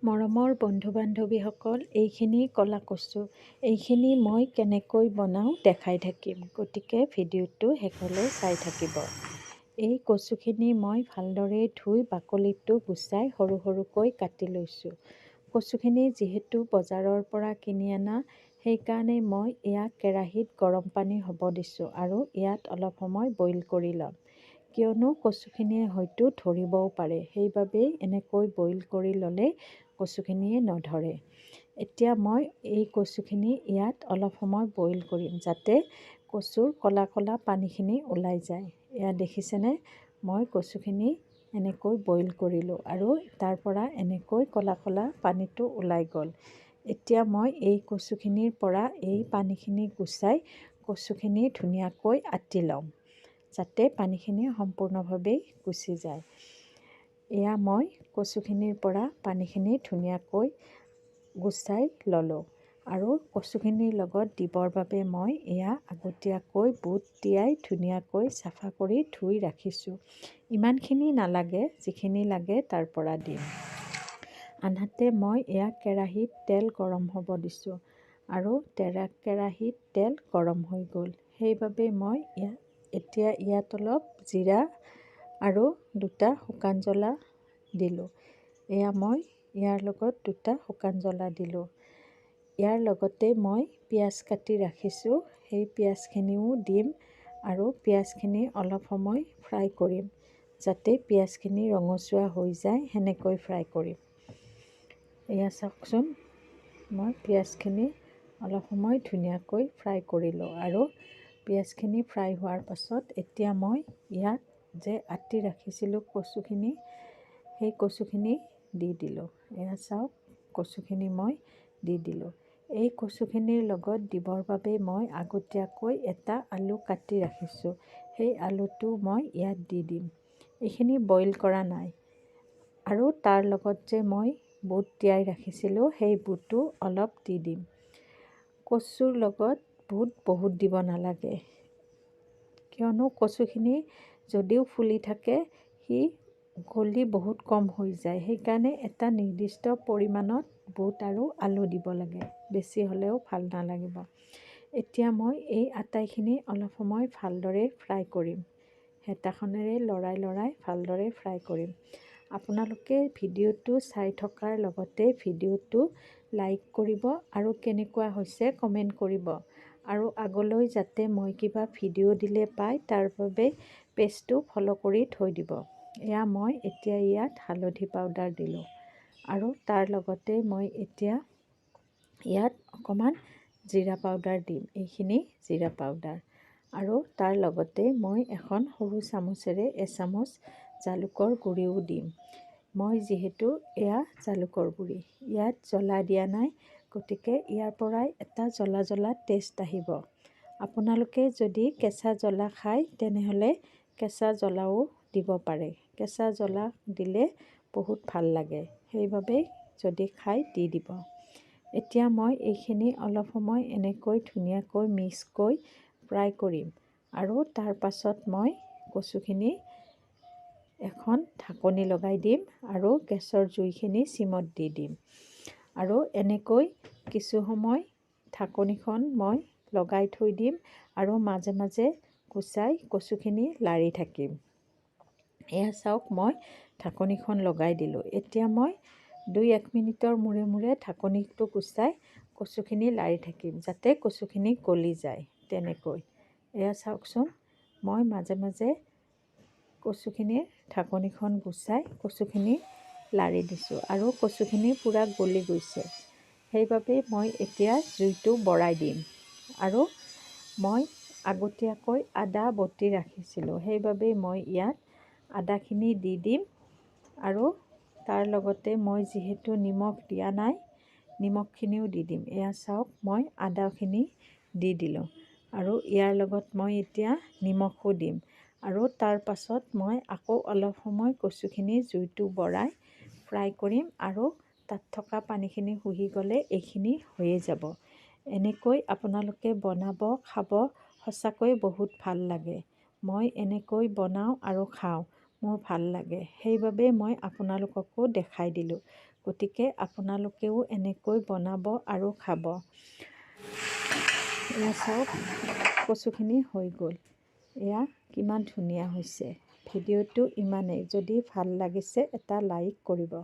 মৰমৰ বন্ধু-বান্ধৱীসকল, এইখিনি ক'লা কচু। এইখিনি মই কেনেকৈ বনাওঁ দেখাই থাকিম, গতিকে ভিডিঅ'টো শেষলৈ চাই থাকিব। এই কচুখিনি মই ভালদৰে ধুই বাকলিটো গুচাই সৰু সৰুকৈ কাটি লৈছোঁ। কচুখিনি যিহেতু বজাৰৰ পৰা কিনি অনা, সেইকাৰণে মই ইয়াক কেৰাহীত গৰম পানী হ'ব দিছোঁ আৰু ইয়াত অলপ সময় বইল কৰি ল'ম। কিয়নো কচুখিনিয়ে হয়তো ধৰিবও পাৰে, সেইবাবেই এনেকৈ বইল কৰি ল'লে কচুখিনিয়ে নধৰে। এতিয়া মই এই কচুখিনি ইয়াত অলপ সময় বইল কৰিম, যাতে কচুৰ ক'লা ক'লা পানীখিনি ওলাই যায়। এয়া দেখিছেনে, মই কচুখিনি এনেকৈ বইল কৰিলোঁ আৰু তাৰ পৰা এনেকৈ ক'লা ক'লা পানীটো ওলাই গ'ল। এতিয়া মই এই কচুখিনিৰ পৰা এই পানীখিনি গুচাই কচুখিনি ধুনীয়াকৈ আঁতি ল'ম, যাতে পানীখিনি সম্পূৰ্ণভাৱেই গুচি যায়। এয়া মই কচুখিনিৰ পৰা পানীখিনি ধুনীয়াকৈ গুচাই ল'লোঁ আৰু কচুখিনিৰ লগত দিবৰ বাবে মই এয়া আগতীয়াকৈ বুট তিয়াই ধুনীয়াকৈ চাফা কৰি ধুই ৰাখিছোঁ। ইমানখিনি নালাগে, যিখিনি লাগে তাৰ পৰা দিম। আনহাতে মই এয়া কেৰাহীত তেল গৰম হ'ব দিছোঁ আৰু কেৰাহীত তেল গৰম হৈ গ'ল। সেইবাবে মই এতিয়া ইয়াত অলপ জিৰা আৰু 2টা শুকান জ্বলা দিলোঁ। এয়া মই ইয়াৰ লগত 2টা শুকান জ্বলা দিলোঁ। ইয়াৰ লগতে মই পিঁয়াজ কাটি ৰাখিছোঁ, সেই পিঁয়াজখিনিও দিম আৰু পিঁয়াজখিনি অলপ সময় ফ্ৰাই কৰিম, যাতে পিঁয়াজখিনি ৰঙচুৱা হৈ যায়, সেনেকৈ ফ্ৰাই কৰিম। এয়া চাওকচোন, মই পিঁয়াজখিনি অলপ সময় ধুনীয়াকৈ ফ্ৰাই কৰিলোঁ আৰু পিঁয়াজখিনি ফ্ৰাই হোৱাৰ পাছত এতিয়া মই ইয়াত যে আঁতি ৰাখিছিলোঁ কচুখিনি, সেই কচুখিনি দি দিলোঁ। এয়া চাওক, কচুখিনি মই দি দিলোঁ। এই কচুখিনিৰ লগত দিবৰ বাবে মই আগতীয়াকৈ এটা আলু কাটি ৰাখিছোঁ, সেই আলুটো মই ইয়াত দি দিম। এইখিনি বইল কৰা নাই আৰু তাৰ লগত যে মই বুট তিয়াই ৰাখিছিলোঁ, সেই বুটো অলপ দি দিম। কচুৰ লগত বুট বহুত দিব নালাগে, কিয়নো কচুখিনি যদিও ফুলি থাকে, সি গলি বহুত কম হৈ যায়। সেইকাৰণে এটা নিৰ্দিষ্ট পৰিমাণত বুট আৰু আলু দিব লাগে, বেছি হ'লেও ভাল নালাগিব। এতিয়া মই এই আটাইখিনি অলপ সময় ভালদৰে ফ্ৰাই কৰিম, হেতাখনেৰে লৰাই লৰাই ভালদৰে ফ্ৰাই কৰিম। আপোনালোকে ভিডিঅ'টো চাই থকাৰ লগতে ভিডিঅ'টো লাইক কৰিব আৰু কেনেকুৱা হৈছে কমেণ্ট কৰিব আৰু আগলৈ যাতে মই কিবা ভিডিঅ' দিলে পায়, তাৰ বাবে পেজটো ফ'ল' কৰি থৈ দিব। এয়া মই এতিয়া ইয়াত হালধি পাউডাৰ দিলোঁ আৰু তাৰ লগতে মই এতিয়া ইয়াত অকণমান জিৰা পাউডাৰ দিম। এইখিনি জিৰা পাউডাৰ আৰু তাৰ লগতে মই এখন সৰু চামুচেৰে এচামুচ জালুকৰ গুড়িও দিম। মই যিহেতু এয়া জালুকৰ গুড়ি, ইয়াত জ্বলা দিয়া নাই, গতিকে ইয়াৰ পৰাই এটা জ্বলা জ্বলা টেষ্ট আহিব। আপোনালোকে যদি কেঁচা জ্বলা খায়, তেনেহ'লে কেঁচা জ্বলাও দিব পাৰে। কেঁচা জ্বলা দিলে বহুত ভাল লাগে, সেইবাবে যদি খায় দি দিব। এতিয়া মই এইখিনি অলপ সময় এনেকৈ ধুনীয়াকৈ মিক্সকৈ ফ্ৰাই কৰিম আৰু তাৰ পাছত মই কচুখিনি এখন ঢাকনি লগাই দিম আৰু গেছৰ জুইখিনি চিমত দি দিম আৰু এনেকৈ কিছু সময় ঢাকনিখন মই লগাই থৈ দিম আৰু মাজে মাজে গুচাই কচুখিনি লাৰি থাকিম। এয়া চাওক, মই ঢাকনিখন লগাই দিলোঁ। এতিয়া মই 2-1 মিনিটৰ মূৰে মূৰে ঢাকনিটো গুচাই কচুখিনি লাৰি থাকিম, যাতে কচুখিনি গলি যায়। তেনেকৈ এয়া চাওকচোন, মই মাজে মাজে কচুখিনিৰ ঢাকনিখন গুচাই কচুখিনি লাৰি দিছোঁ আৰু কচুখিনি পূৰা গলি গৈছে। সেইবাবে মই এতিয়া জুইটো বঢ়াই দিম আৰু মই আগতীয়াকৈ আদা বটি ৰাখিছিলোঁ, সেইবাবে মই ইয়াত আদাখিনি দি দিম আৰু তাৰ লগতে মই যিহেতু নিমখ দিয়া নাই, নিমখখিনিও দি দিম। এয়া চাওক, মই আদাখিনি দি দিলোঁ আৰু ইয়াৰ লগত মই এতিয়া নিমখো দিম আৰু তাৰ পাছত মই আকৌ অলপ সময় কচুখিনি জুইটো বঢ়াই ফ্ৰাই কৰিম আৰু তাত থকা পানীখিনি শুহি গ'লে এইখিনি হৈয়ে যাব। এনেকৈ আপোনালোকে বনাব, খাব, সঁচাকৈ বহুত ভাল লাগে। মই এনেকৈ বনাওঁ আৰু খাওঁ, মোৰ ভাল লাগে, সেইবাবে মই আপোনালোককো দেখাই দিলোঁ। গতিকে আপোনালোকেও এনেকৈ বনাব আৰু খাব। এয়া চাওক, কচুখিনি হৈ গ'ল। এয়া কিমান ধুনীয়া হৈছে। ভিডিঅ'টো ইমানেই। যদি ভাল লাগিছে এটা লাইক কৰিব।